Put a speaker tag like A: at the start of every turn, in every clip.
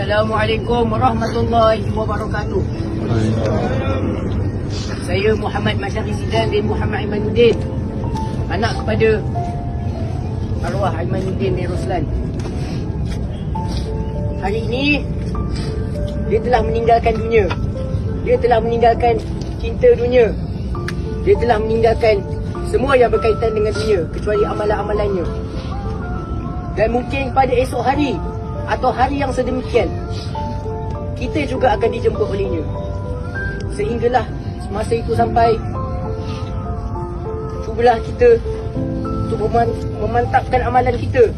A: Assalamualaikum warahmatullahi wabarakatuh. Saya Muhammad Masyari Sidan bin Muhammad Imanuddin, anak kepada arwah Imanuddin bin Ruslan. Hari ini dia telah meninggalkan dunia. Dia telah meninggalkan cinta dunia. Dia telah meninggalkan semua yang berkaitan dengan dunia kecuali amalan-amalannya. Dan mungkin pada esok hari atau hari yang sedemikian, kita juga akan dijemput olehnya. Sehinggalah masa itu sampai, cubalah kita untuk memantapkan amalan kita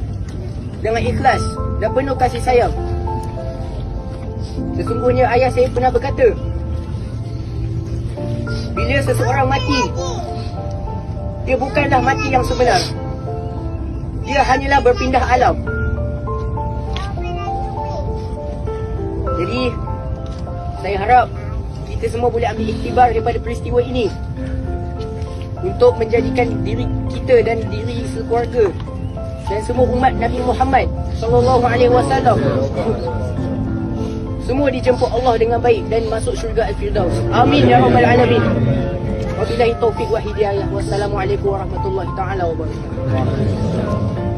A: dengan ikhlas dan penuh kasih sayang. Sesungguhnya ayah saya pernah berkata, bila seseorang mati, dia bukanlah mati yang sebenar. Dia hanyalah berpindah alam. Jadi, saya harap kita semua boleh ambil iktibar daripada peristiwa ini untuk menjadikan diri kita dan diri sekeluarga dan semua umat Nabi Muhammad SAW semua dijemput Allah dengan baik dan masuk syurga Al-Firdaus. Amin ya rabbal alamin. Wabillahi taufiq wa hidayah. Wassalamualaikum warahmatullahi taala wabarakatuh.